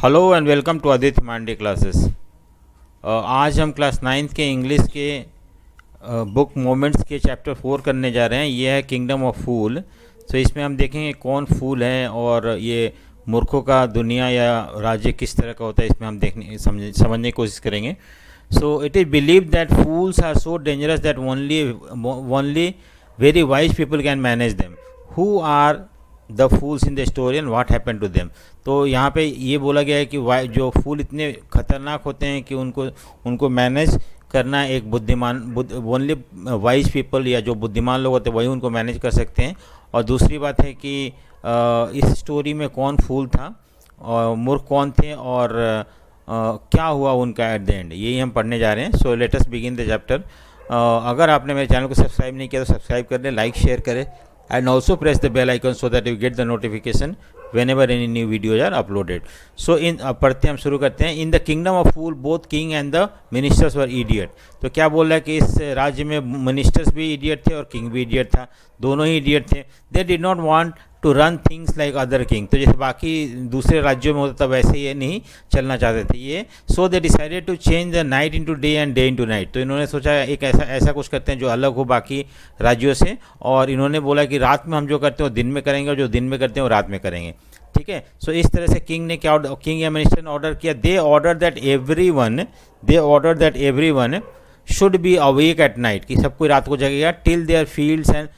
Hello and welcome to Aditya Mande classes. आज हम class 9th के इंग्लिश के बुक मोमेंट्स के चैप्टर 4 करने जा रहे हैं। ये है किंगडम ऑफ फूल। तो इसमें हम देखेंगे कौन फूल है और ये मूर्खों का दुनिया या राज्य किस तरह का होता है, इसमें हम समझने की कोशिश करेंगे। So it is believe that fools are so dangerous that only very wise people can manage them. Who are the fools in the story and what happen to them. तो यहाँ पे ये बोला गया है कि जो फूल इतने खतरनाक होते हैं कि उनको मैनेज करना एक ओनली वाइज पीपल या जो बुद्धिमान लोग होते हैं वही उनको मैनेज कर सकते हैं। और दूसरी बात है कि इस स्टोरी में कौन फूल था और मूर्ख कौन थे और क्या हुआ उनका एट द एंड, यही हम पढ़ने जा रहे हैं। So let us begin the chapter. अगर आपने मेरे चैनल को सब्सक्राइब नहीं किया तो सब्सक्राइब कर लें, लाइक शेयर करें and also press the bell icon so that you get the notification whenever any new videos are uploaded. So पढ़ते हम शुरू करते हैं। In the kingdom of fool both king and the ministers were idiot. तो क्या बोल रहा है कि इस राज्य में मिनिस्टर्स भी इडियट थे और किंग भी इडियट था, दोनों ही इडियट थे। They did not want to run things like other king. तो जैसे बाकी दूसरे राज्यों में होता था वैसे ये नहीं चलना चाहते थे ये। So they decided to change the night into day and day into night. तो इन्होंने सोचा एक ऐसा कुछ करते हैं जो अलग हो बाकी राज्यों से, और इन्होंने बोला कि रात में हम जो करते हैं वो दिन में करेंगे और जो दिन में करते हैं वो रात में करेंगे। ठीक है। सो इस तरह से किंग ने क्या किंग या मिनिस्टर ने ऑर्डर किया। They order that everyone should be awake at night, कि सब कोई रात को जगेगा। Till their fields and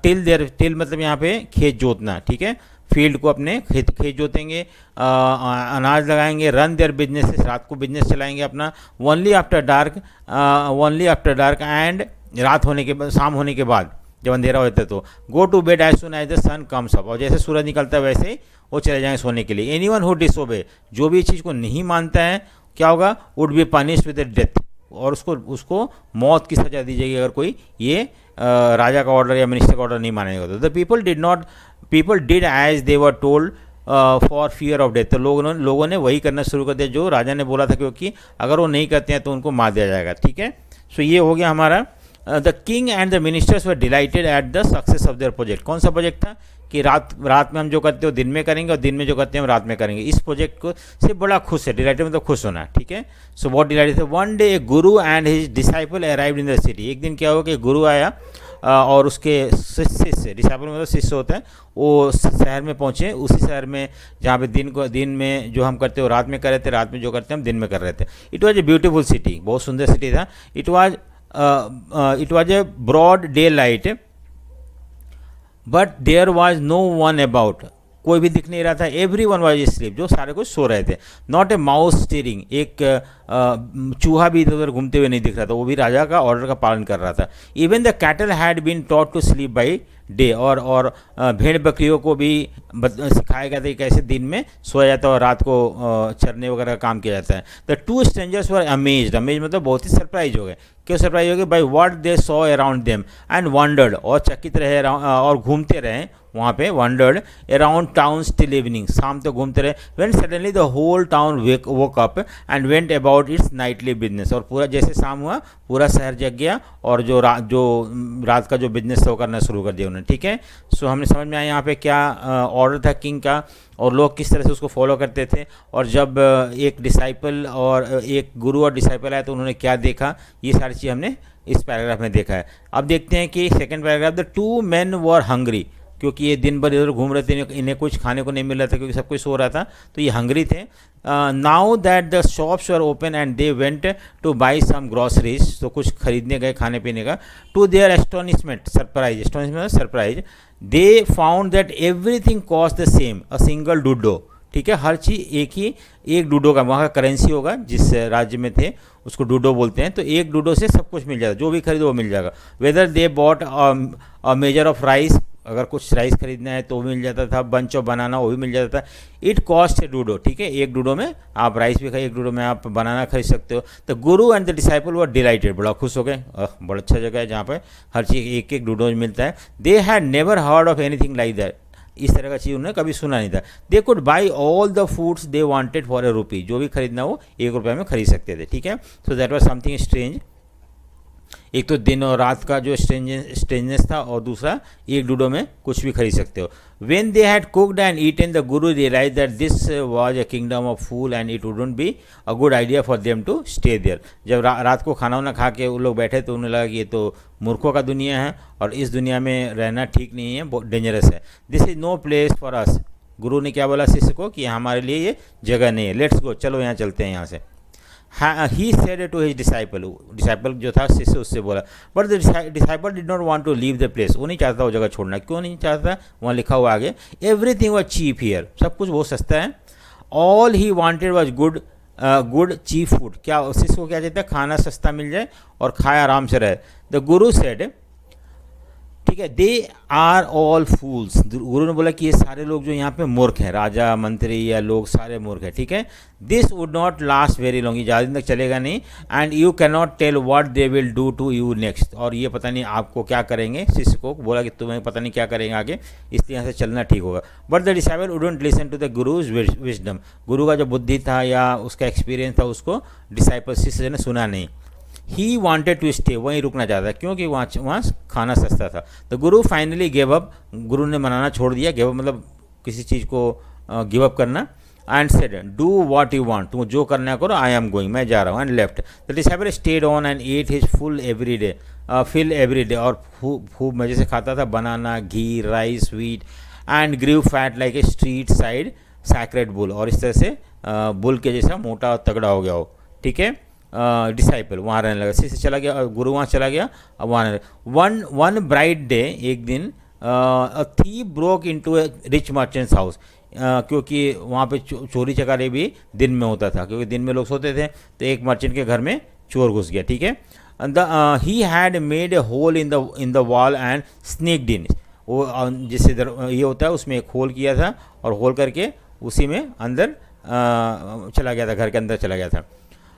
till मतलब यहाँ पे खेत जोतना। ठीक है, फील्ड को अपने खेत जोतेंगे, अनाज लगाएंगे। रन देयर बिजनेसेस, रात को बिजनेस चलाएंगे अपना। ओनली आफ्टर डार्क एंड रात होने के बाद, शाम होने के बाद जब अंधेरा होता है तो go to bed as soon as the sun comes up. और जैसे सूरज निकलता है वैसे ही वो चले जाएंगे सोने के लिए। एनीवन हु डिसोबे, जो भी इस चीज़ को नहीं मानता है क्या होगा, would be punished with death, और उसको मौत की सजा दी जाएगी अगर कोई ये राजा का ऑर्डर या मिनिस्टर का ऑर्डर नहीं मानेगा। तो the people did as they were told for fear of death. तो लोगों ने वही करना शुरू कर दिया जो राजा ने बोला था, क्योंकि अगर वो नहीं करते हैं तो उनको मार दिया जाएगा। ठीक है। सो ये हो गया हमारा। The king and the ministers were dilated at the success of their project. कौन सा प्रोजेक्ट था कि रात में हम जो करते हो दिन में करेंगे और दिन में जो करते हैं हम रात में करेंगे। इस प्रोजेक्ट को से बड़ा खुश है। डिलाइटेड मतलब खुश होना। ठीक है। सो बहुत डिलाइटेड थे। One day A Guru and his disciple arrived in the city. एक दिन क्या हुआ कि गुरु आया और उसके शिष्य, डिसाइपल मतलब शिष्य होता है, वो शहर में पहुँचे। उसी शहर में जहाँ पे दिन में जो हम करते हो रात में कर रहे थे, रात में जो करते हैं हम दिन में कर रहे थे। It was a beautiful city, बहुत सुंदर सिटी था। It was a broad daylight but there was no one about. कोई भी दिख नहीं रहा था। एवरी वन वॉज स्लीप, जो सारे कुछ सो रहे थे। नॉट ए माउस स्टीरिंग, एक चूहा भी इधर उधर घूमते हुए नहीं दिख रहा था, वो भी राजा का ऑर्डर का पालन कर रहा था। Even the cattle had been taught to sleep by day, और भेड़ बकरियों को भी सिखाया गया था कि कैसे दिन में सोया जाता है और रात को चरने वगैरह का काम किया जाता है। The two strangers were amazed मतलब बहुत ही सरप्राइज हो गए। क्यों सरप्राइज हो गए? By what they saw around them and wondered, और चकित रहे और घूमते रहे वहाँ पे। Wondered around town till evening, शाम तक घूमते रहे। When suddenly the whole town woke up and went about its nightly business. और पूरा जैसे शाम हुआ पूरा शहर जग गया और जो रात का जो बिजनेस था वो करना शुरू कर दिया उन्होंने। ठीक है। सो हमने समझ में आया यहाँ पे क्या ऑर्डर था किंग का और लोग किस तरह से उसको फॉलो करते थे। और जब एक डिसाइपल और एक गुरु और डिसाइपल आया तो उन्होंने क्या देखा, ये सारी चीज़ हमने इस पैराग्राफ में देखा है। अब देखते हैं कि second paragraph. The two man were hungry, क्योंकि ये दिन भर इधर घूम रहे थे, इन्हें कुछ खाने को नहीं मिल रहा था क्योंकि सब कुछ सो रहा था, तो ये हंग्री थे। Now that the shops were open and they went to buy some groceries, तो कुछ खरीदने गए खाने पीने का। To their astonishment, surprise, they found that everything cost the same, a single डूडो। ठीक है, हर चीज़ एक डूडो का, वहाँ का करेंसी होगा जिस राज्य में थे उसको डूडो बोलते हैं। तो एक डूडो से सब कुछ मिल जाएगा, जो भी खरीदो वो मिल जाएगा। Whether they bought a measure of rice, अगर कुछ राइस खरीदना है तो वो मिल जाता था। बंच ऑफ बनाना वो भी मिल जाता था। इट कॉस्ट ए डूडो। ठीक है, एक डूडो में आप राइस भी खाइए, एक डूडो में आप बनाना खरीद सकते हो। तो गुरु and the disciple were dilated, बड़ा खुश हो गए। बड़ा अच्छा जगह है जहाँ पर हर चीज़ एक डूडो में मिलता है। They had never heard of anything like that, इस तरह का चीज़ उन्होंने कभी सुना नहीं था। They could buy all the foods they wanted for a rupee, जो भी खरीदना वो ₹1 में खरीद सकते थे। ठीक है। So that was something strange. एक तो दिन और रात का जो स्ट्रेंजनेस था, और दूसरा एक डूडो में कुछ भी खरीद सकते हो. When they had cooked and eaten, the Guru realized that this was a kingdom of fool and it wouldn't be a good idea for them to stay there. जब रात को खाना वाना खा के वो लोग बैठे तो उन्हें लगा कि ये तो मूर्खों का दुनिया है और इस दुनिया में रहना ठीक नहीं है, बहुत डेंजरस है. This is no place for us. गुरु ने क्या बोला शिष्य को कि हमारे लिए ये जगह नहीं है, लेट्स गो, चलो यहाँ चलते हैं यहाँ से. He said to his disciple जो था शिष्य उससे बोला, but the disciple did not want to leave the place. वो नहीं चाहता वो जगह छोड़ना. क्यों नहीं चाहता? वहाँ लिखा हुआ आगे, एवरीथिंग वाज चीप हियर, सब कुछ बहुत सस्ता है. All he wanted was good cheap food. क्या शिष्य को क्या चाहता है? खाना सस्ता मिल जाए और खाए आराम से रहे. द गुरु सेड, ठीक है, दे आर ऑल फूल्स. गुरु ने बोला कि ये सारे लोग जो यहाँ पे मूर्ख हैं, राजा मंत्री या लोग सारे मूर्ख हैं. ठीक है, this would not last very long, ये ज़्यादा दिन तक चलेगा नहीं. And you can not tell what they will do to you next. और ये पता नहीं आपको क्या करेंगे. शिष्य को बोला कि तुम्हें पता नहीं क्या करेंगे आगे, इसलिए यहाँ से चलना ठीक होगा. But the disciple wouldn't listen to the guru's wisdom. गुरु का जो बुद्धि था या उसका एक्सपीरियंस था उसको डिसाइपल शिष्य ने सुना नहीं. ही वॉन्टेड टू स्टे, वहीं रुकना चाहता था क्योंकि वहाँ खाना सस्ता था. तो गुरु फाइनली गिव अप, गुरु ने मनाना छोड़ दिया. गिव अप मतलब किसी चीज़ को गिव अप करना. And said, do what you want, तुम जो करना करो, आई एम गोइंग, मैं जा रहा हूँ. And left. The disciple stayed on and ate his full every day, और खूब मज़े से खाता था. Banana, ghee, rice, wheat, and grew fat like a street side sacred bull. और इस तरह से बुल के जैसा मोटा और तगड़ा हो गया हो. ठीक है, डिसाइपल वहाँ रहने लगा. शिष्य चला गया और गुरु वहाँ चला गया. अब वहाँ वन ब्राइट डे, एक दिन a thief broke into A rich merchants house. क्योंकि वहाँ पे चोरी चकारी भी दिन में होता था, क्योंकि दिन में लोग सोते थे. तो एक मर्चेंट के घर में चोर घुस गया. ठीक है, he had made a hole in the wall and sneaked in. वो जिससे ये होता है उसमें एक होल किया था और होल करके उसी में अंदर चला गया था, घर के अंदर चला गया था.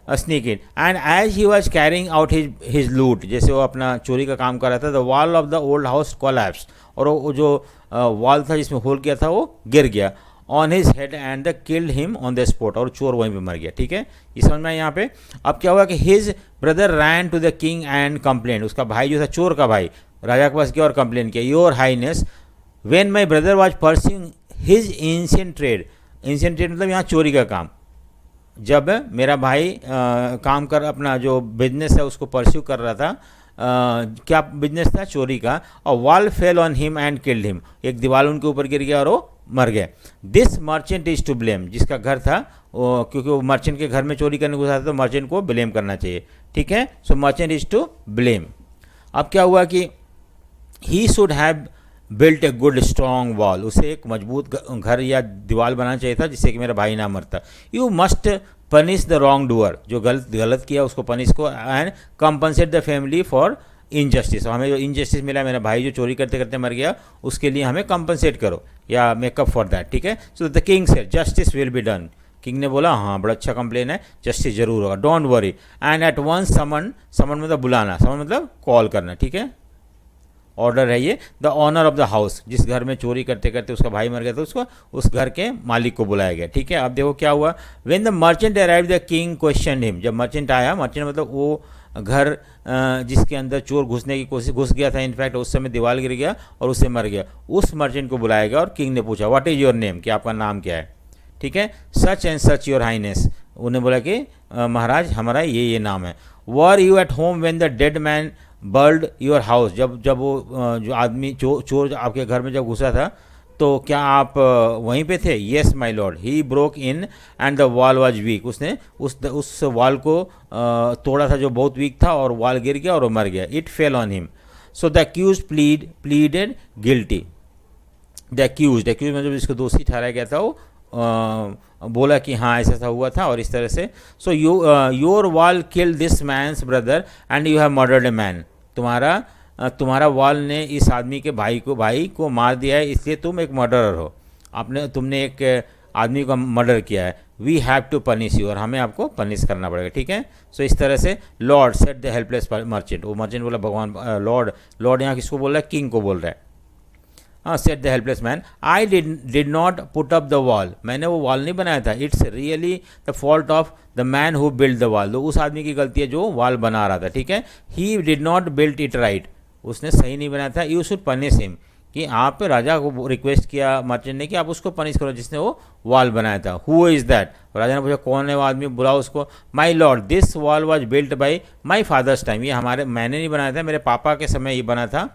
Sneak in. And as he was carrying out his loot, जैसे वो अपना चोरी का काम कर रहा था, the wall of the old house collapse. और वो जो वॉल था जिसमें होल किया था वो गिर गया on his head and the killed him on the spot. और चोर वहीं पे मर गया. ठीक है, ये समझ में आया यहाँ पे. अब क्या हुआ कि his brother ran to the king and complaint. उसका भाई जो था, चोर का भाई, राजा के पास गया और कंप्लेन किया, your Highness, when my brother was pursuing his ancient trade. Ancient trade मतलब यहाँ चोरी का काम. जब मेरा भाई काम कर अपना जो बिजनेस है उसको परस्यू कर रहा था, क्या बिजनेस था? चोरी का. और wall fail on him and killed him. एक दीवार उनके ऊपर गिर गया और वो मर गया. This merchant is to blame. जिसका घर था क्योंकि वो मर्चेंट के घर में चोरी करने घुसा था तो मर्चेंट को ब्लेम करना चाहिए. ठीक है, so merchant is to blame. अब क्या हुआ कि he should have built a good strong wall. उसे एक मजबूत घर या दीवार बनाना चाहिए था जिससे कि मेरा भाई ना मरता. You must punish the wrong doer. जो गलत किया उसको पनिश को. And compensate the family for injustice. हमें जो इनजस्टिस मिला, मेरा भाई जो चोरी करते करते मर गया, उसके लिए हमें कंपनसेट करो या मेकअप फॉर दैट. ठीक है, so the king said, justice will be done. King ने बोला, हाँ बड़ा अच्छा कंप्लेन है, जस्टिस जरूर होगा, don't worry. And at once summon मतलब बुलाना, समन मतलब कॉल करना. ठीक है, ऑर्डर है ये. The owner of the house, जिस घर में चोरी करते करते उसका भाई मर गया था, उसको उस घर के मालिक को बुलाया गया. ठीक है, अब देखो क्या हुआ. When the merchant arrived the king questioned him. जब मर्चेंट आया, मर्चेंट मतलब वो घर जिसके अंदर चोर घुसने की कोशिश घुस गया था, इनफैक्ट उस समय दीवार गिर गया और उससे मर गया, उस मर्चेंट को बुलाया गया. और किंग ने पूछा, व्हाट इज योर नेम, कि आपका नाम क्या है. ठीक है, such and such your highness. उन्हें बोला कि महाराज हमारा ये नाम है. Were you at home when the dead man bird your house. जब वो जो आदमी चोर आपके घर में जब घुसा था तो क्या आप वहीं पे थे? Yes my lord. He broke in and the wall was weak. उसने उस वॉल को तोड़ा था जो बहुत वीक था और वॉल गिर गया और वो मर गया. It fell on him. So the accused pleaded guilty. The accused मतलब जिसको दोषी ठहराया गया था वो बोला कि हाँ ऐसा हुआ था और इस तरह से. So your wall kill this man's brother and you have murdered a man. तुम्हारा वॉल ने इस आदमी के भाई को मार दिया है, इसलिए तुम एक मर्डरर हो. तुमने एक आदमी का मर्डर किया है. We have to punish you. और हमें आपको पनिश करना पड़ेगा. ठीक है, सो इस तरह से Lord set the helpless merchant. वो मर्चेंट बोला भगवान, लॉर्ड यहाँ किसको बोल रहा है? किंग को बोल रहा है. Set the helpless man, I did not put up the wall, मैंने वो वॉल नहीं बनाया था, it's really the fault of the man who build the wall, तो उस आदमी की गलती है जो वॉल बना रहा था, ठीक है। ही did not build it right, उसने सही नहीं बनाया था। यू शुड पनिश हिम, कि आप राजा को रिक्वेस्ट किया मर्चेंट ने कि आप उसको पनिश करो जिसने वो वॉल बनाया था। हु इज़ दैट, राजा ने पूछा कौन है वो आदमी, बुलाओ उसको। My lord this wall was built by my father's time, ये मैंने नहीं बनाया था, मेरे पापा के समय ये बना था।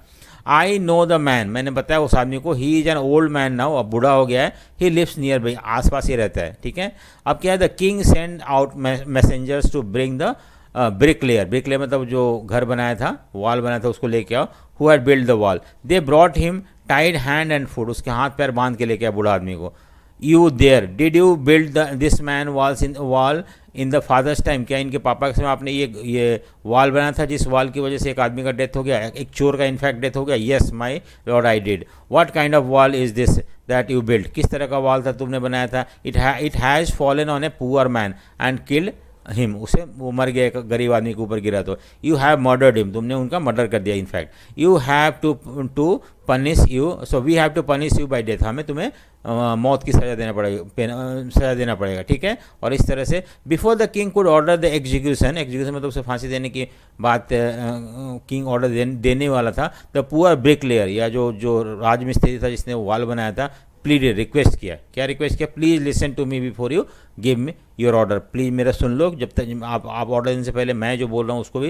आई नो द मैन, मैंने बताया उस आदमी को, he is an old man now, अब बूढ़ा हो गया है। ही लिव्स नियर बाई, आसपास ही रहता है, ठीक है। अब क्या है, the king send out messengers to bring the bricklayer, bricklayer मतलब जो घर बनाया था, वॉल बनाया था, उसको लेके आओ। Who had build the wall, they brought him tied hand and foot, उसके हाथ पैर बांध के लेके आया बूढ़ा आदमी को। You there did you build this man walls in wall in the father's time, क्या इनके पापा के समय आपने ये वॉल बनाया था जिस वॉल की वजह से एक आदमी का डेथ हो गया, एक चोर का इनफैक्ट डेथ हो गया। Yes my lord I did. What kind of wall is this that you build, किस तरह का वॉल था तुमने बनाया था। It has fallen on a poor man and killed him, उसे वो मर गया, एक गरीब आदमी के ऊपर गिरा तो। यू हैव मर्डर्ड हिम, तुमने उनका मर्डर कर दिया in fact. You have to punish you, so we have to punish you by death, हमें तुम्हें मौत की सज़ा देना पड़ेगा, सज़ा देना पड़ेगा, ठीक है। और इस तरह से before the king could order the execution, execution मतलब उसे फांसी देने की बात किंग ऑर्डर देने वाला था। द पुअर ब्रिकलेयर, या जो राजमिस्त्री था जिसने वो वॉल बनाया था, प्लीड रिक्वेस्ट किया, क्या रिक्वेस्ट किया, please listen to me before you give me your order, please मेरा सुन लो, जब तक आप ऑर्डर देने से पहले मैं जो बोल रहा हूँ उसको भी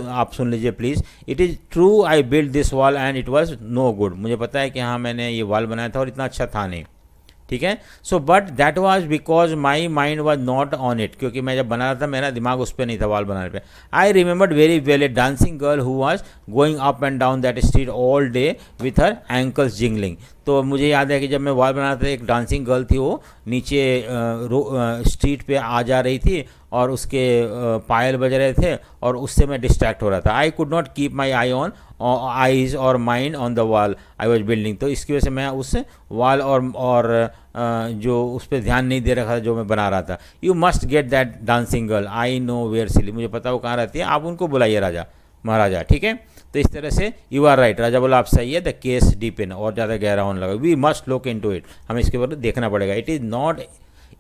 आप सुन लीजिए please. It is true I build this wall and it was no good, मुझे पता है कि हाँ मैंने ये वॉल बनाया था और इतना अच्छा था नहीं, ठीक है। So but that was because my mind was not on it, क्योंकि मैं जब बना रहा था मेरा दिमाग उस पर नहीं था वॉल बनाने पे। I remembered very well A dancing girl who was going up and down that street all day with her ankles jingling, तो मुझे याद है कि जब मैं वॉल बना रहा था एक डांसिंग गर्ल थी, वो नीचे स्ट्रीट पे आ जा रही थी और उसके पायल बज रहे थे और उससे मैं डिस्ट्रैक्ट हो रहा था। I could not keep my eye on eyes और mind on the wall I was building, तो इसकी वजह से मैं उस वॉल और जो उस पर ध्यान नहीं दे रखा था जो मैं बना रहा था। You must get that dancing girl, I know where silly, मुझे पता वो कहाँ रहती है, आप उनको बुलाइए राजा महाराजा, ठीक है। तो इस तरह से यू आर राइट, राजा बोला आप सही है, द केस डीपन, और ज़्यादा गहरा होने लगा। We must look into it, हमें इसके ऊपर देखना पड़ेगा। It is not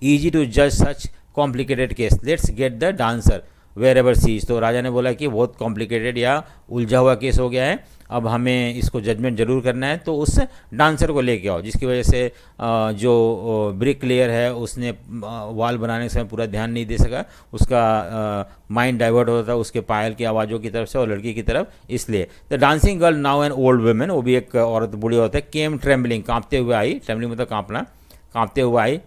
easy to जज such complicated case, let's get the dancer wherever she's, तो राजा ने बोला कि बहुत कॉम्प्लिकेटेड या उलझा हुआ केस हो गया है, अब हमें इसको जजमेंट जरूर करना है, तो उस डांसर को लेके आओ जिसकी वजह से जो ब्रिक लेयर है उसने वॉल बनाने के समय पूरा ध्यान नहीं दे सका, उसका माइंड डाइवर्ट होता था उसके पायल की आवाज़ों की तरफ से और लड़की की तरफ, इसलिए the dancing girl now an old women, वो भी एक औरत बूढ़ी औरत है, केम ट्रेम्बलिंग, कांपते हुए आई, ट्रेम्बलिंग मतलब कांपना, कांपते हुए आई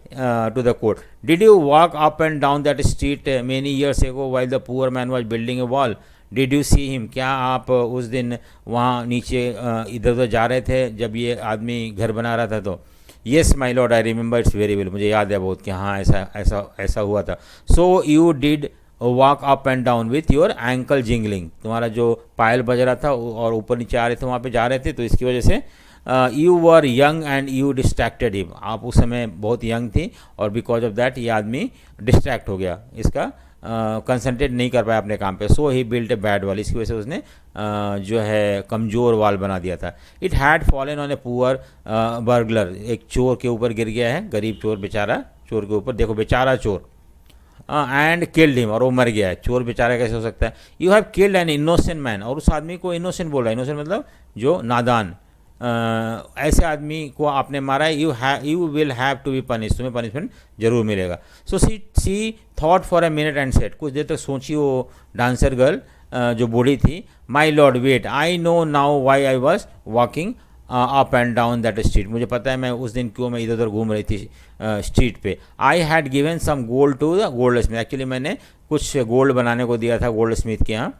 to the court. Did you walk up and down that street many years ago while the poor man was building a wall, did you see him, क्या आप उस दिन वहाँ नीचे इधर उधर जा रहे थे जब ये आदमी घर बना रहा था तो। Yes my lord I remember it's very well, मुझे याद है बहुत कि हाँ ऐसा हुआ था। So you did walk up and down with your ankle jingling, तुम्हारा जो पायल बज रहा था और ऊपर नीचे आ रहे थे वहाँ पे जा रहे थे, तो इसकी वजह से you were young and you distracted him, आप उस समय बहुत यंग थी और बिकॉज ऑफ दैट ये आदमी डिस्ट्रैक्ट हो गया, इसका कंसंट्रेट नहीं कर पाया अपने काम पे। सो ही बिल्ट ए बैड वॉल, इसकी वजह से उसने जो है कमज़ोर वॉल बना दिया था। It had fallen on a poor burglar, एक चोर के ऊपर गिर गया है, गरीब चोर बेचारा, चोर के ऊपर देखो बेचारा चोर, एंड किल्ड हिम, और वो मर गया है। चोर बेचारा कैसे हो सकता है। You have killed an innocent man, और उस आदमी को इनोसेंट बोल रहा है, इनोसेंट मतलब जो नादान, ऐसे आदमी को आपने मारा है। You will have to be punish, तुम्हें पनिशमेंट जरूर मिलेगा। So she thought for a minute and said, कुछ देर तक सोची वो डांसर गर्ल जो बूढ़ी थी। My lord wait, I know now why I was walking up and down that street, मुझे पता है मैं उस दिन क्यों मैं इधर उधर घूम रही थी स्ट्रीट पे। I had given some gold to the goldsmith, actually मैंने कुछ गोल्ड बनाने को दिया था गोल्ड स्मिथ के यहाँ,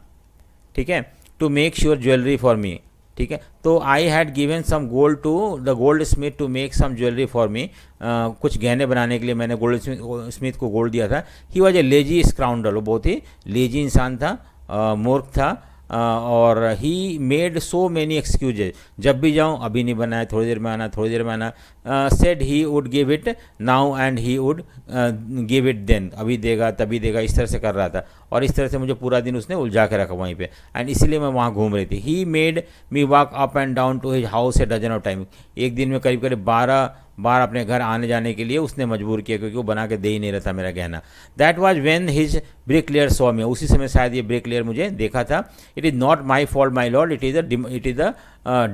ठीक है, to make sure jewellery for me, ठीक है। तो I had given some gold to the goldsmith to make some jewellery for me, कुछ गहने बनाने के लिए मैंने गोल्ड स्मिथ को गोल्ड दिया था। ही वॉज ए लेजी स्क्राउंडल, वो बहुत ही लेजी इंसान था, मूर्ख था, और he made so many excuses, जब भी जाऊँ अभी नहीं बना है, थोड़ी देर में आना, थोड़ी देर में आना। Said he would give it now and he would give it then, अभी देगा तभी देगा, इस तरह से कर रहा था। और इस तरह से मुझे पूरा दिन उसने उलझा के रखा वहीं पे, एंड इसीलिए मैं वहाँ घूम रही थी। He made me walk up and down to his house a dozen of time, एक दिन में करीब करीब 12 बार अपने घर आने जाने के लिए उसने मजबूर किया, क्योंकि वो बना के दे ही नहीं रहा था मेरा गहना। That was when his bricklayer saw me, उसी समय शायद ये ब्रिकलेयर मुझे देखा था। It is not my fault my lord, it is the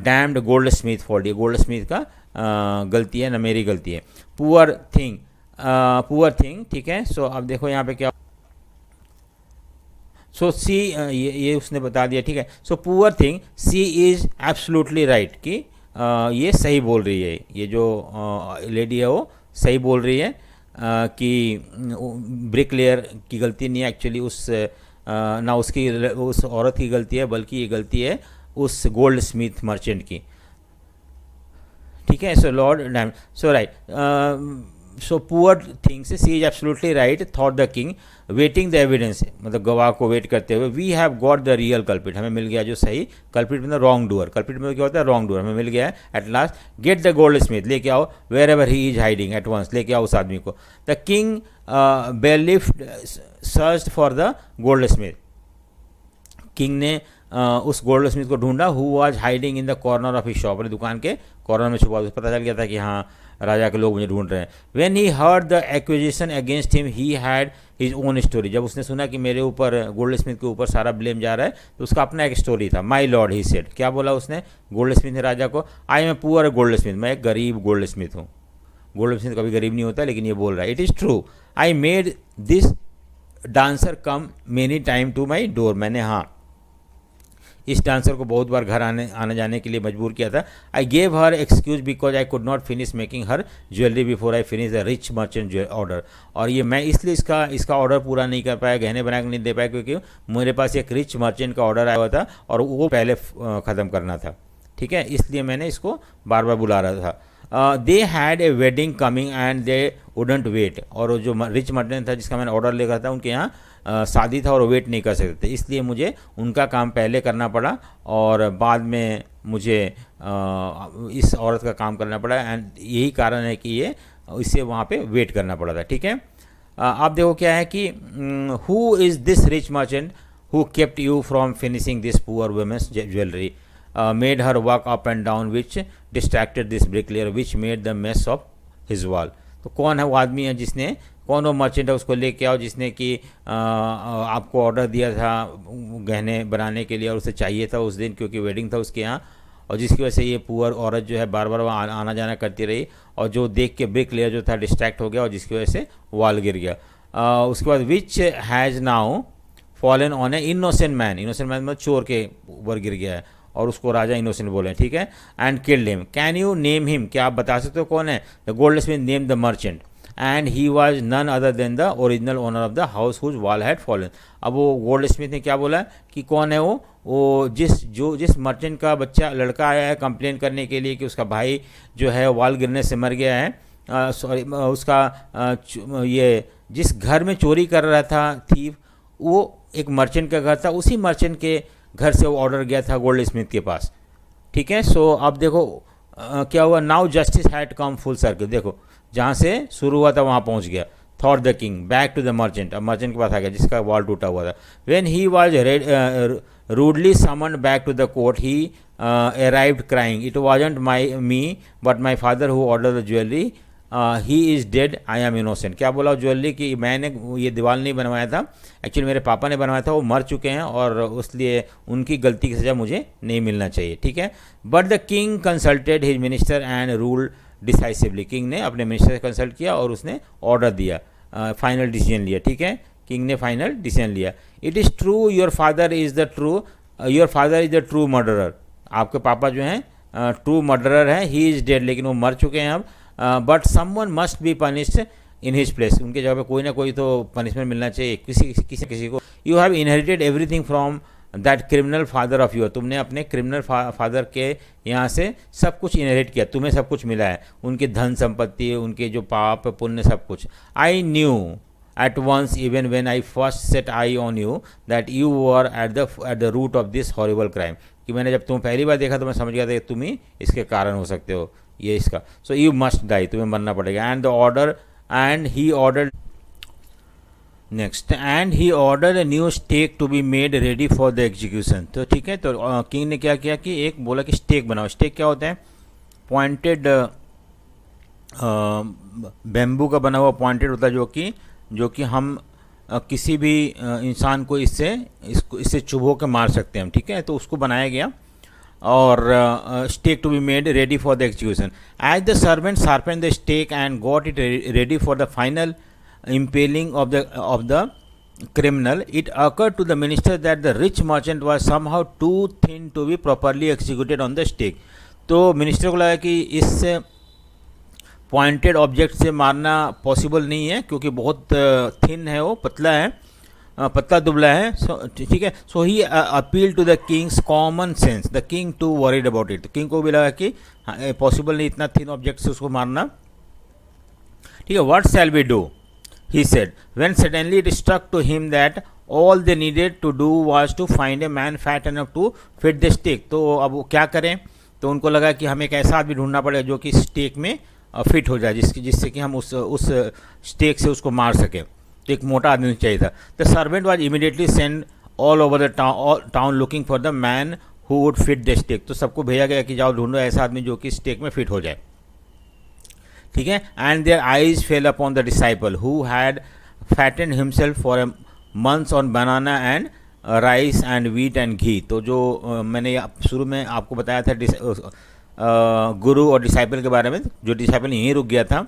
damned goldsmith fault, ये गोल्ड स्मिथ का गलती है ना, मेरी गलती है। पुअर थिंग, ठीक है। सो अब देखो यहाँ पे क्या, सो सी ये उसने बता दिया, ठीक है। So poor thing, she is absolutely right, कि ये सही बोल रही है, ये जो लेडी है वो सही बोल रही है कि ब्रिकलेयर की गलती नहीं है एक्चुअली, ना उसकी उस औरत की गलती है, बल्कि ये गलती है उस गोल्ड स्मिथ मर्चेंट की, ठीक है। So lord damn, so right, so poor thing say she is absolutely right thought the king weighing the evidence, मतलब गवाह को वेट करते हुए, we have got the real culprit, हमें मिल गया जो सही कल्प्रिट, मतलब रॉन्ग डूअर, कल्प्रिट में क्या होता है रॉन्ग डूअर, हमें मिल गया है at last. Get the goldsmith, लेके आओ, wherever he is hiding at once, लेके आओ उस आदमी को। The king bailiff search for the goldsmith, king ने उस गोल्ड स्मिथ को ढूंढा, who was hiding in the corner of his shop, अपनी दुकान के कॉर्नर में छुपा, पता चल गया था कि हाँ राजा के लोग मुझे ढूंढ रहे हैं। When he heard the accusation against him he had his own story, जब उसने सुना कि मेरे ऊपर गोल्ड स्मिथ के ऊपर सारा ब्लेम जा रहा है, तो उसका अपना एक स्टोरी था। माई लॉर्ड ही सेड, क्या बोला उसने गोल्ड स्मिथ ने राजा को, I am poor goldsmith, मैं एक गरीब गोल्ड स्मिथ हूँ। गोल्ड स्मिथ कभी गरीब नहीं होता, लेकिन ये बोल रहा है, it is true I made this dancer come many time to my door, मैंने हाँ इस डांसर को बहुत बार घर आने जाने के लिए मजबूर किया था। I gave her excuse because I could not finish making her jewellery before I finish the rich merchant order, और ये मैं इसलिए इसका ऑर्डर पूरा नहीं कर पाया, गहने बना के नहीं दे पाया, क्योंकि मेरे पास एक रिच मर्चेंट का ऑर्डर आया हुआ था और वो पहले ख़त्म करना था, ठीक है, इसलिए मैंने इसको बार बार बुला रहा था। They had a wedding coming and they wouldn't wait, और जो रिच मर्चेंट था जिसका मैंने ऑर्डर लेकर था, उनके यहाँ शादी था और वेट नहीं कर सकते थे, इसलिए मुझे उनका काम पहले करना पड़ा और बाद में मुझे इस औरत का काम करना पड़ा, एंड यही कारण है कि ये इससे वहाँ पे वेट करना पड़ा था, ठीक है। आप देखो क्या है कि who is this rich merchant who kept you from finishing this poor woman's jewellery, made her walk up and down which distracted this bricklayer which made the mess of his wall. तो कौन है वो आदमी है जिसने, कौन वो merchant है, उसको लेके आओ जिसने कि आपको ऑर्डर दिया था गहने बनाने के लिए, और उसे चाहिए था उस दिन क्योंकि वेडिंग था उसके यहाँ, और जिसकी वजह से ये पुअर औरत जो है बार बार वहाँ आना जाना करती रही, और जो देख के ब्रिकलेयर जो था डिस्ट्रैक्ट हो गया और जिसकी वजह से वॉल गिर गया। उसके बाद which has now fallen on A innocent man, innocent man मतलब चोर के ऊपर गिर गया है और उसको राजा इनोसेंट बोले, ठीक है। And killed him, can you name him, क्या आप बता सकते हो कौन है? The goldsmith name the merchant and he was none other than the original owner of the house whose wall had fallen. अब वो गोल्ड स्मिथ ने क्या बोला कि कौन है वो जिस मर्चेंट का बच्चा लड़का आया है कंप्लेन करने के लिए कि उसका भाई जो है वॉल गिरने से मर गया है, सॉरी उसका ये जिस घर में चोरी कर रहा था थीव, वो एक मर्चेंट का घर था, उसी मर्चेंट के घर से वो ऑर्डर गया था गोल्ड स्मिथ के पास, ठीक है। सो अब देखो क्या हुआ, now justice had come full circle, देखो जहाँ से शुरू हुआ था वहाँ पहुँच गया। Thought the king back to the merchant, अब मर्चेंट के पास आ गया जिसका वॉल टूटा हुआ था। When he was rudely summoned back to the court he arrived crying, it wasn't me but my father who order the jewellery, he is dead I am innocent. क्या बोला ज्वेलरी कि मैंने ये दीवार नहीं बनवाया था, एक्चुअली मेरे पापा ने बनवाया था, वो मर चुके हैं और इसलिए उनकी गलती की सज़ा मुझे नहीं मिलना चाहिए, ठीक है। But the king consulted his minister and rule decisively, king ने अपने मिनिस्टर से कंसल्ट किया और उसने ऑर्डर दिया, फाइनल डिसीजन लिया, ठीक है। किंग ने फाइनल डिसीजन लिया। It is true your father is the true murderer, आपके पापा जो हैं ट्रू मर्डरर हैं, ही इज़ डेड, लेकिन वो मर चुके हैं अब। But someone must be punished in his place, उनके जगह पे कोई ना कोई तो पनिशमेंट मिलना चाहिए किसी को। You have inherited everything from that criminal father of your, तुमने अपने क्रिमिनल फादर के यहाँ से सब कुछ इनहेरिट किया, तुम्हें सब कुछ मिला है, उनकी धन संपत्ति, उनके जो पाप पुण्य सब कुछ। I knew at once even when I first set eye on you that you were at the root of this horrible crime, कि मैंने जब तुम्हें पहली बार देखा तो मैं समझ गया था कि तुम ही इसके कारण हो सकते हो, ये इसका. सो यू मस्ट डाई, तुम्हें मरना पड़ेगा. And he ordered next and he order a new stake to be made ready for the execution. तो ठीक है, तो किंग ने क्या किया कि एक बोला कि स्टेक बनाओ. स्टेक क्या होता है? पॉइंटेड बैम्बू का बना हुआ पॉइंटेड होता है, जो कि हम किसी भी इंसान को इससे चुभो के मार सकते हैं हम. ठीक है, तो उसको बनाया गया. और stake to be made ready for the execution. As the servant sharpened the stake and got it ready for the final impaling of the criminal, it occurred to the minister that the rich merchant was somehow too thin to be properly executed on the stake. तो minister को लगा कि इस pointed object से मारना possible नहीं है, क्योंकि बहुत थिन है, वो पतला है, पतला दुबला है. ठीक है, so he appeal to the king's common sense. The king too worried about it. King को भी लगा कि पॉसिबल नहीं इतना थिन ऑब्जेक्ट से उसको मारना. ठीक है, what shall we do, he said, when suddenly it struck to him that all they needed to do was to find a man fat enough to fit the stake. तो अब वो क्या करें? तो उनको लगा कि हमें एक ऐसा आदमी ढूंढना पड़ेगा जो कि स्टेक में फिट हो जाए, जिससे कि हम उस स्टेक से उसको मार सकें. तो एक मोटा आदमी चाहिए था. The servant was immediately send all over the town looking for the man who would fit the stake. तो सबको भेजा गया कि जाओ ढूंढो ऐसा आदमी जो कि स्टेक में फिट हो जाए. ठीक है, and their eyes fell upon the disciple who had fattened himself for a months on banana and rice and wheat and ghee. तो जो मैंने शुरू में आपको बताया था गुरु और डिसाइपल के बारे में, जो डिसाइपल यहीं रुक गया था,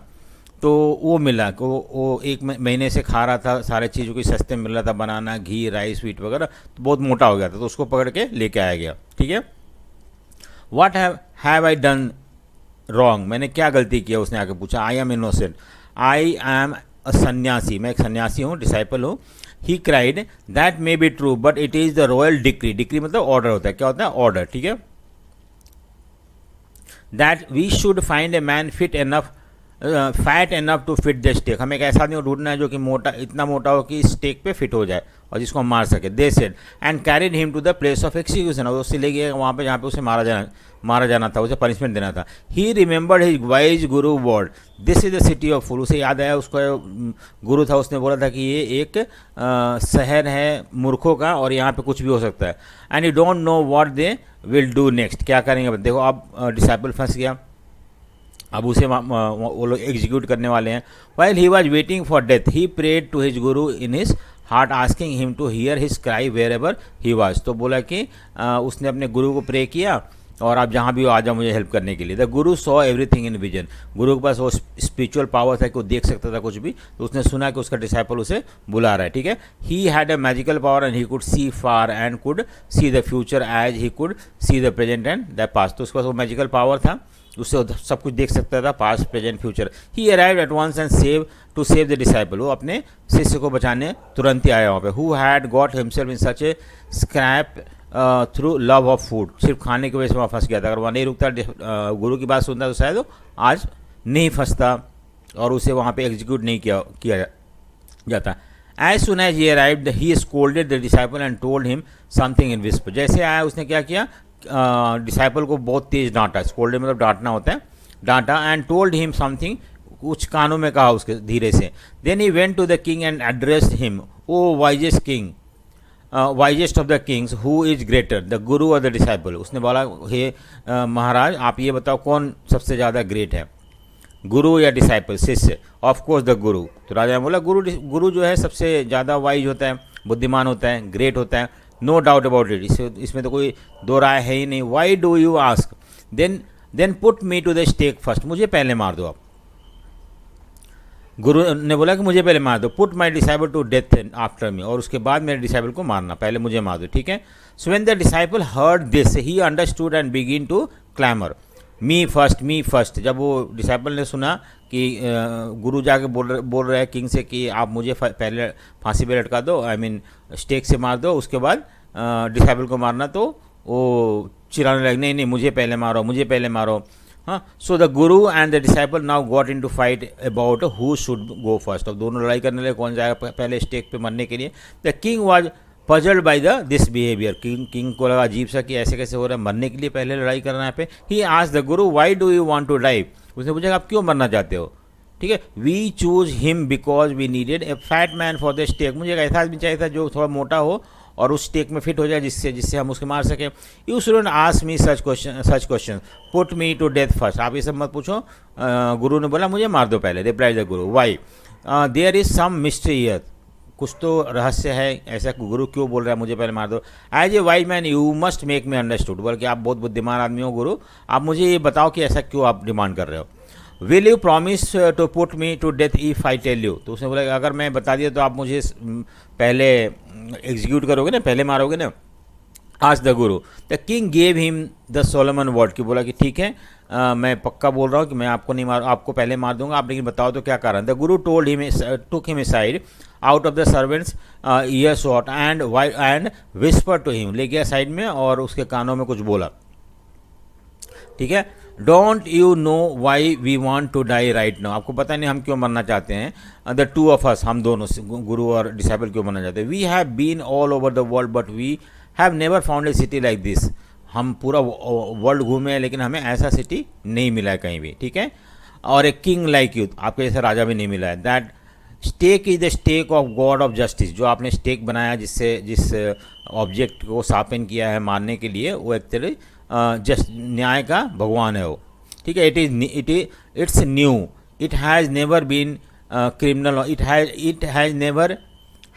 तो वो मिला कि वो एक महीने से खा रहा था, सारे चीज़ों की सस्ते मिल रहा था, बनाना, घी, राइस, वीट वगैरह, तो बहुत मोटा हो गया था. तो उसको पकड़ के लेके आया गया. ठीक है, what have I done wrong, मैंने क्या गलती किया, उसने आके पूछा. I am innocent, I am a sanyasi, मैं एक सन्यासी हूँ, डिसाइपल हूँ. He cried, that may be true but it is the royal decree. Decree मतलब ऑर्डर होता है. क्या होता है? ऑर्डर. ठीक है, that we should find a man fit enough fat enough to fit the stake. हमें एक ऐसा आदमी ढूंढना है जो कि इतना मोटा हो कि स्टेक पे फिट हो जाए और जिसको हम मार सके. They said and carried him to the place of execution. और उससे ले गए वहाँ पे जहाँ पे उसे मारा जाना था, उसे पनिशमेंट देना था. He remembered his wise guru word, this is the city of fool. उसे याद आया, उसका गुरु था, उसने बोला था कि ये एक शहर है मूर्खों का और यहाँ पे कुछ भी हो सकता है. And you don't know what they will do next. क्या करेंगे? देखो अब डिसाइपल फंस गया, अब उसे वो लोग एग्जीक्यूट करने वाले हैं. While he was waiting for death he prayed to his guru in his heart asking him to hear his cry wherever he was. तो बोला कि उसने अपने गुरु को प्रे किया और आप जहाँ भी हो आ जाओ मुझे हेल्प करने के लिए. The Guru saw everything in vision. गुरु के पास वो स्पिरिचुअल पावर था कि वो देख सकता था कुछ भी. तो उसने सुना कि उसका डिसाइपल उसे बुला रहा है. ठीक है, he had a magical power and he could see far and could see the future as he could see the present and the past. तो उसके पास वो मैजिकल पावर था, उससे सब कुछ देख सकता था, past, present, future. He arrived at once and save the disciple. वो अपने शिष्य को बचाने तुरंत ही आया वहाँ पे. Who had got himself in such A scrap through love of food. सिर्फ खाने की वजह से वहाँ फंस गया था. अगर वहाँ नहीं रुकता, गुरु की बात सुनता, तो शायद वो आज नहीं फंसता और उसे वहाँ पे एग्जीक्यूट नहीं किया जाता. As soon as he arrived he scolded the disciple and told him something in whisper. जैसे आया उसने क्या किया, डिसाइपल को बहुत तेज डांटा. स्कोल्डेड मतलब डांटना होता है, डांटा. एंड टोल्ड हिम समथिंग, कुछ कानों में कहा उसके धीरे से. Then he went to the king and addressed him, O wisest king, wisest of the kings, who is greater, the guru और द डिसाइपल. उसने बोला, हे महाराज आप ये बताओ कौन सबसे ज़्यादा ग्रेट है, गुरु या डिसाइपल, शिष्य. ऑफ कोर्स द गुरु. तो राजा ने बोला गुरु जो है सबसे ज़्यादा वाइज होता है, बुद्धिमान होता है, ग्रेट होता है. No doubt about it. इसमें तो कोई दो राय है ही नहीं. Why do you ask, then put me to the stake first. मुझे पहले मार दो आप. गुरु ने बोला कि मुझे पहले मार दो. Put my disciple to death after me. और उसके बाद मेरे डिसाइपल को मारना, पहले मुझे मार दो. ठीक है. So when the disciple heard this he understood and begin to clamour, me first, me first. जब वो डिसाइपल ने सुना कि गुरु जाके बोल रहे हैं किंग से कि आप मुझे पहले फांसी पे लटका दो, आई मीन स्टेक से मार दो, उसके बाद डिसाइपल को मारना, तो वो चिल्लाने लगे, नहीं नहीं मुझे पहले मारो, मुझे पहले मारो. हाँ, so the guru and the disciple now got in to fight about who should go first. अब दोनों लड़ाई करने लगे कौन जाएगा पहले स्टेक पे मरने के लिए। The king was puzzled by the this behaviour. King को लगा अजीब सा कि ऐसे कैसे हो रहा है, मरने के लिए पहले लड़ाई करना है पे। He asked the guru why do you want to die. उसने पूछा आप क्यों मरना चाहते हो, ठीक है। We choose him because we needed a fat man for the stake. मुझे एक ऐसा आदमी चाहिए था जो थोड़ा मोटा हो और उस स्टेक में फिट हो जाए, जिससे जिससे हम उसके मार सकें। You shouldn't ask me such question put me to death first. आप ये सब मत पूछो। गुरु ने बोला मुझे मार दो पहले। Replied the guru why there is some mystery here. कुछ तो रहस्य है, ऐसा गुरु क्यों बोल रहा है मुझे पहले मार दो। As a wise man you must make me understood. बोल कि आप बहुत बुद्धिमान आदमी हो गुरु, आप मुझे ये बताओ कि ऐसा क्यों आप डिमांड कर रहे हो। Will you promise to put me to death if I tell you. तो उसने बोला अगर मैं बता दिया तो आप मुझे पहले एग्जीक्यूट करोगे ना, पहले मारोगे ना। आज the Guru the king gave him the Solomon word की। बोला कि ठीक है मैं पक्का बोल रहा हूँ कि मैं आपको नहीं मार, आपको पहले मार दूंगा, आप लेकिन बताओ तो क्या कारण। The guru told him took him side out of the servants' earshot and whisper to him. ले गया साइड में और उसके कानों में कुछ बोला, ठीक है। Don't you know why we want to die right now. आपको पता नहीं हम क्यों मरना चाहते हैं। द टू ऑफ अस, हम दोनों गुरु और डिसाइपल क्यों मरना चाहते हैं। We have been all over the world but we have never found a city like this. हम पूरा वर्ल्ड घूमे हैं लेकिन हमें ऐसा सिटी नहीं मिला है कहीं भी, ठीक है। और ए किंग लाइक यू, आपके जैसा राजा भी नहीं मिला है। That stake is the stake of god of justice. जो आपने स्टेक बनाया जिस ऑब्जेक्ट को शार्पन किया है मारने के लिए, वो एक तरह जस्ट न्याय का भगवान है वो, ठीक है। It's new, it has never been criminal, it has never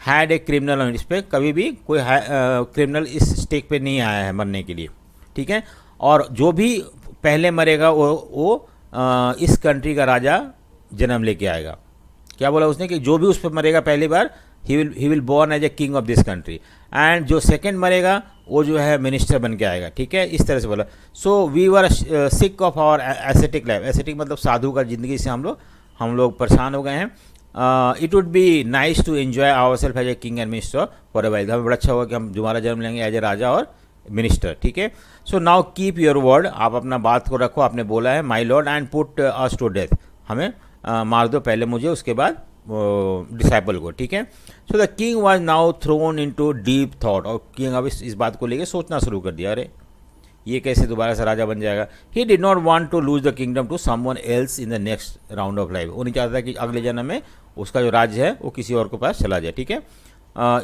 had a criminal on. इस पर कभी भी कोई क्रिमिनल इस स्टेक पे नहीं आया है मरने के लिए, ठीक है। और जो भी पहले मरेगा वो इस कंट्री का राजा जन्म लेके आएगा। क्या बोला उसने कि जो भी उस पर मरेगा पहली बार he will born as a king of this country, and जो सेकंड मरेगा वो जो है मिनिस्टर बन के आएगा, ठीक है। इस तरह से बोला। So we were sick of our ascetic life. Ascetic मतलब साधु का ज़िंदगी से हम लोग परेशान हो गए हैं। It would be nice to enjoy our self as a king and minister for a while. हमें बड़ा अच्छा होगा कि हम दोबारा जन्म लेंगे एज ए राजा और मिनिस्टर, ठीक है। So now keep your word, आप अपना बात को रखो, आपने बोला है my lord and put us to death. हमें मार दो पहले मुझे, उसके बाद डिसाइपल को, ठीक है। So the king was now thrown into deep thought. और किंग अब इस बात को लेकर सोचना शुरू कर दिया, अरे ये कैसे दोबारा से राजा बन जाएगा। He did not want to lose the kingdom to someone else in the next round of life. वो नहीं चाहता था कि अगले जन्म में उसका जो राज्य है वो किसी और के पास चला जाए, ठीक है।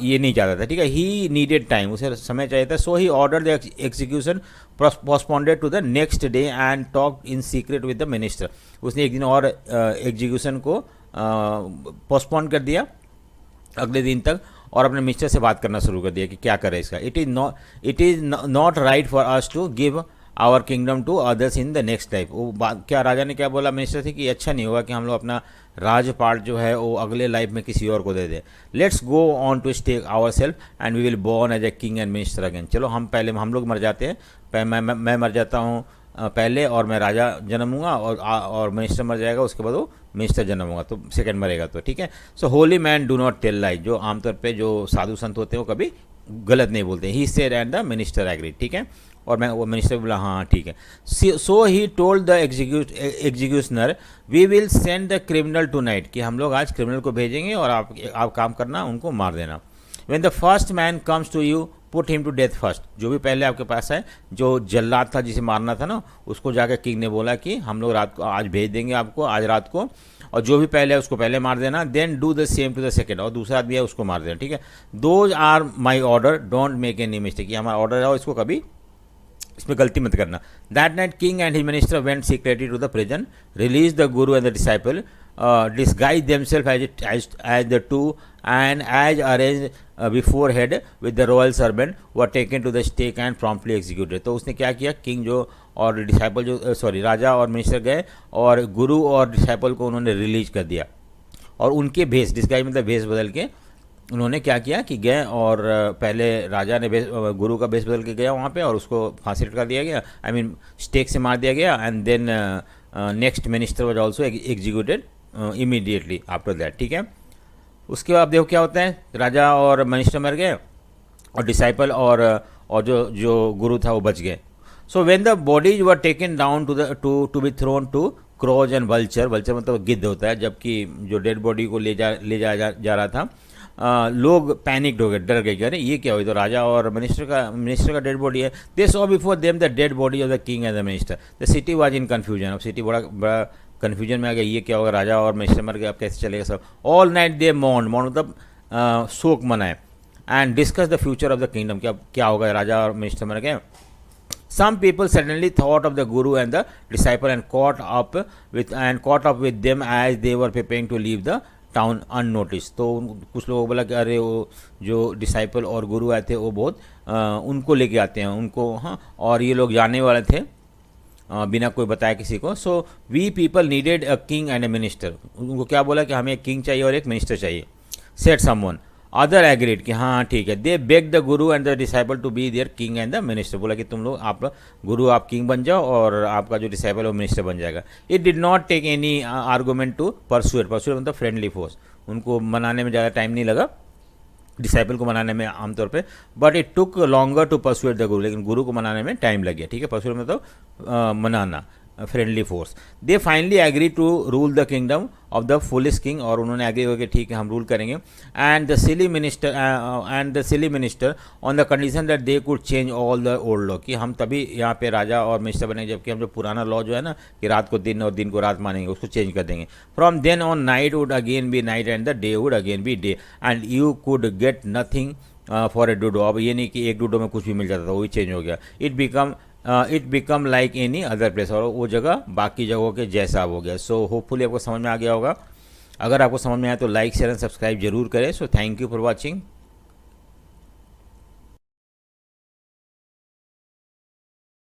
ये नहीं चाहता था, ठीक है। ही नीडेड टाइम, उसे समय चाहिए था। So he order the execution postponed to the next day and talk in secret with the minister. उसने एक दिन और एग्जीक्यूशन को पोस्टपोन कर दिया अगले दिन तक, और अपने मिनिस्टर से बात करना शुरू कर दिया कि क्या करें इसका। It is not right for us to give our kingdom to others in the next life. वो बात क्या राजा ने क्या बोला मिनिस्टर से कि अच्छा नहीं होगा कि हम लोग अपना राजपाट जो है वो अगले लाइफ में किसी और को दे दें। Let's go on to stake our self and we will born as a king and minister again. चलो हम लोग मर जाते हैं, मैं मर जाता हूँ पहले और मैं राजा जन्मूंगा, और मिनिस्टर मर जाएगा उसके बाद वो मिनिस्टर जन्म होगा, तो सेकंड मरेगा तो, ठीक है। So holy man do not tell lie. जो आमतौर पे जो साधु संत होते हैं वो कभी गलत नहीं बोलते। He said and the minister agree, ठीक है। और मैं वो मिनिस्टर बोला हाँ ठीक है। So he told the executioner we will send the criminal tonight, कि हम लोग आज क्रिमिनल को भेजेंगे और आप काम करना, उनको मार देना। When the first man comes to you put him to death first. जो भी पहले आपके पास है, जो जल्लाद था जिसे मारना था ना, उसको जाकर किंग ने बोला कि हम लोग रात को आज भेज देंगे आपको, आज रात को, और जो भी पहले है उसको पहले मार देना। Then do the same to the second, और दूसरा आदमी है उसको मार देना, ठीक है। Those are my order, don't make any mistake. ये हमारा ऑर्डर है, इसको कभी इसमें गलती मत करना। That night king and his minister went secretly to the prison, release the guru and the disciple, disguise themselves as the two, and as arranged beforehand with the royal servant were taken to the stake and promptly executed। तो उसने क्या किया, king जो और disciple जो राजा और minister गए और गुरु और डिसाइपल को उन्होंने रिलीज कर दिया, और उनके भेष, डिस्गाइज मतलब भेष बदल के उन्होंने क्या किया कि गए, और पहले राजा ने गुरु का भेष बदल के गया वहाँ पे और उसको फांसी लटका दिया गया, आई मीन स्टेक से मार दिया गया। And then next minister was also executed immediately after that, ठीक है। उसके बाद देखो क्या होता है, राजा और मिनिस्टर मर गए और डिसाइपल और जो गुरु था वो बच गए। So when the bodies were taken down to be thrown to crows and vulture, vulture मतलब गिद्ध होता है, जबकि जो डेड बॉडी को ले जा रहा था, लोग पैनिक्ड हो गए, डर गए कि अरे ये क्या हुआ, तो राजा और मिनिस्टर का डेड बॉडी है। They saw before them the dead body of the king and the minister. The city was in confusion. अब सिटी बड़ा कन्फ्यूजन में आ गया, ये क्या होगा, राजा और मिनिस्टर मर गए, अब कैसे चलेगा सब। ऑल नाइट दे मौन मतलब शोक मनाए, and discuss the future of the kingdom, क्या होगा, राजा और मिनिस्टर मर गए। Some people suddenly thought of the guru and the disciple and caught up with them as they were preparing to leave the town unnoticed. तो कुछ लोगों को बोला कि अरे वो जो डिसाइपल और गुरु आए थे वो बहुत उनको लेके आते हैं उनको, हाँ, और ये लोग जाने वाले थे बिना कोई बताया किसी को। So we people needed a king and a minister. उनको क्या बोला कि हमें एक किंग चाहिए और एक मिनिस्टर चाहिए। सेट समवन, अदर एग्रीड कि हाँ ठीक है। They beg the guru and the disciple to be their king and the minister. बोला कि तुम लोग, आप गुरु आप किंग बन जाओ और आपका जो डिसाइपल है वो मिनिस्टर बन जाएगा। It did not take any argument to persuade मतलब फ्रेंडली फोर्स। उनको मनाने में ज़्यादा टाइम नहीं लगा, डिसाइपल को मनाने में आमतौर पे, but it took longer to persuade the guru. लेकिन गुरु को मनाने में टाइम लग गया, ठीक है। परसुएट मतलब मनाना, friendly force. They finally agree to rule the kingdom of the foolish king. और उन्होंने एग्री करके ठीक है हम रूल करेंगे। And the silly minister on the condition that they could change all the old law, कि हम तभी यहाँ पे राजा और मिनिस्टर बनेंगे, जबकि हम जो पुराना लॉ जो है ना कि रात को दिन और दिन को रात मानेंगे, उसको चेंज कर देंगे। From then on night would again be night and the day would again be day and you could get nothing for a dodo. अब ये नहीं कि एक डूडो में कुछ भी मिल जाता था, वो भी चेंज हो गया। It become like any other place, और वो जगह बाकी जगहों के जैसा हो गया। सो होपफुली आपको समझ में आ गया होगा। अगर आपको समझ में आया तो लाइक शेयर एंड सब्सक्राइब जरूर करें। So thank you for watching.